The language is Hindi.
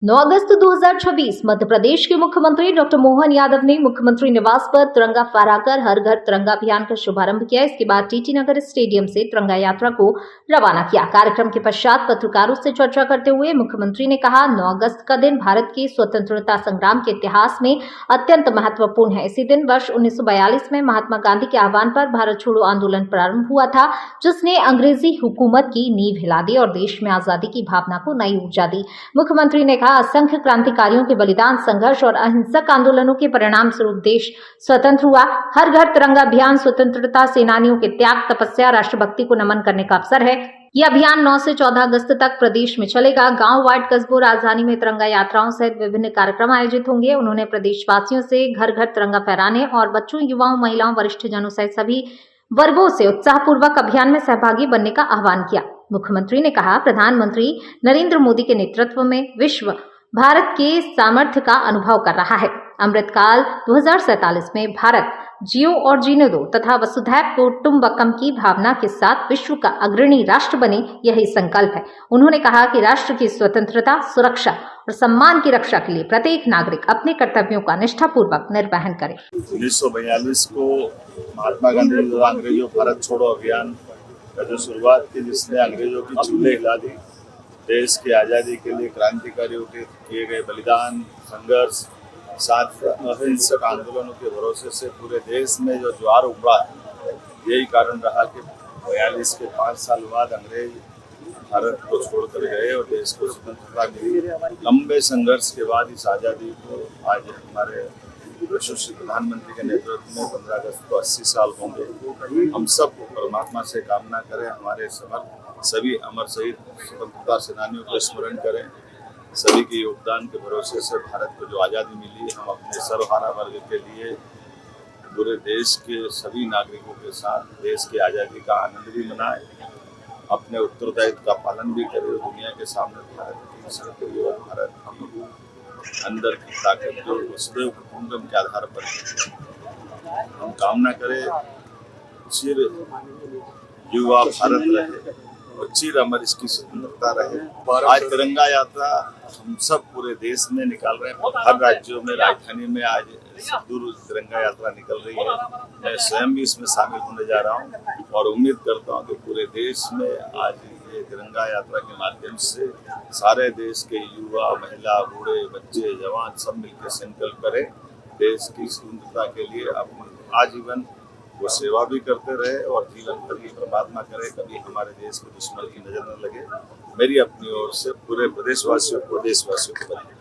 9 अगस्त 2026 मध्य प्रदेश के मुख्यमंत्री डॉक्टर मोहन यादव ने मुख्यमंत्री निवास पर तिरंगा फहराकर हर घर तिरंगा अभियान का शुभारंभ किया। इसके बाद टीटी नगर स्टेडियम से तिरंगा यात्रा को रवाना किया। कार्यक्रम के पश्चात पत्रकारों से चर्चा करते हुए मुख्यमंत्री ने कहा, 9 अगस्त का दिन भारत के स्वतंत्रता संग्राम के इतिहास में अत्यंत महत्वपूर्ण है। इसी दिन वर्ष 1942 में महात्मा गांधी के आह्वान पर भारत छोड़ो आंदोलन प्रारंभ हुआ था, जिसने अंग्रेजी हुकूमत की नींव हिला दी और देश में आजादी की भावना को नई ऊर्जा दी। मुख्यमंत्री ने कहा, असंख्य क्रांतिकारियों के बलिदान, संघर्ष और अहिंसक आंदोलनों के परिणाम स्वरूप देश स्वतंत्र हुआ। हर घर तिरंगा अभियान स्वतंत्रता सेनानियों के त्याग, तपस्या, राष्ट्रभक्ति को नमन करने का अवसर है। यह अभियान 9 से 14 अगस्त तक प्रदेश में चलेगा। गांव, वार्ड, कस्बों, राजधानी में तिरंगा यात्राओं सहित विभिन्न कार्यक्रम आयोजित होंगे। उन्होंने प्रदेशवासियों से घर घर तिरंगा फहराने और बच्चों, युवाओं, महिलाओं, वरिष्ठ जनों सहित सभी वर्गों से उत्साहपूर्वक अभियान में सहभागी बनने का आह्वान किया। मुख्यमंत्री ने कहा, प्रधानमंत्री नरेंद्र मोदी के नेतृत्व में विश्व भारत के सामर्थ्य का अनुभव कर रहा है। अमृतकाल 2047 में भारत जियो और जीने दो तथा वसुधैव कुटुंबकम की भावना के साथ विश्व का अग्रणी राष्ट्र बने, यही संकल्प है। उन्होंने कहा कि राष्ट्र की स्वतंत्रता, सुरक्षा और सम्मान की रक्षा के लिए प्रत्येक नागरिक अपने कर्तव्यों का निष्ठापूर्वक निर्वहन करे। 1942 को महात्मा गांधी द्वारा अंग्रेजों भारत छोड़ो अभियान का जो शुरुआत की, जिसने अंग्रेजों की चूल्हे हिला दी, देश की आज़ादी के लिए क्रांतिकारियों के किए गए बलिदान, संघर्ष, साथ अहिंसक आंदोलनों के भरोसे से पूरे देश में जो ज्वार उभरा, यही कारण रहा कि 42 के 5 साल बाद अंग्रेज भारत को छोड़कर गए और देश को स्वतंत्रता मिली। लंबे संघर्ष के बाद इस आज़ादी को आज हमारे यशस्वी प्रधानमंत्री के नेतृत्व में 15 अगस्त को 80 साल होंगे। हम सब परमात्मा से कामना करें, हमारे सभी अमर शहीद स्वतंत्रता सेनानियों को स्मरण करें। सभी के योगदान के भरोसे से भारत को जो आज़ादी मिली, हम अपने सर्वहारा वर्ग के लिए पूरे देश के सभी नागरिकों के साथ देश की आज़ादी का आनंद भी मनाएं, अपने उत्तरदायित्व का पालन भी करें। दुनिया के सामने भारत की भारत हम अंदर की ताकत जो वसुधैव कुटुंबकम के आधार पर हम कामना करें, चिर युवा भारत रहे और चिर अमर इसकी स्वतंत्रता रहे। आज तिरंगा यात्रा हम सब पूरे देश में निकाल रहे हैं, हर राज्यों में, राजधानी में आज दूर तिरंगा यात्रा निकल रही है। मैं स्वयं भी इसमें शामिल होने जा रहा हूं और उम्मीद करता हूं कि पूरे देश में आज ये तिरंगा यात्रा के माध्यम से सारे देश के युवा, महिला, बूढ़े, बच्चे, जवान सब मिलकर संकल्प करें, देश की स्वतंत्रता के लिए अपनी आजीवन वो सेवा भी करते रहे और जीवन भर की परमात्मा करे, कभी हमारे देश के दुश्मन की नजर न लगे। मेरी अपनी ओर से पूरे प्रदेशवासियों को, देशवासियों को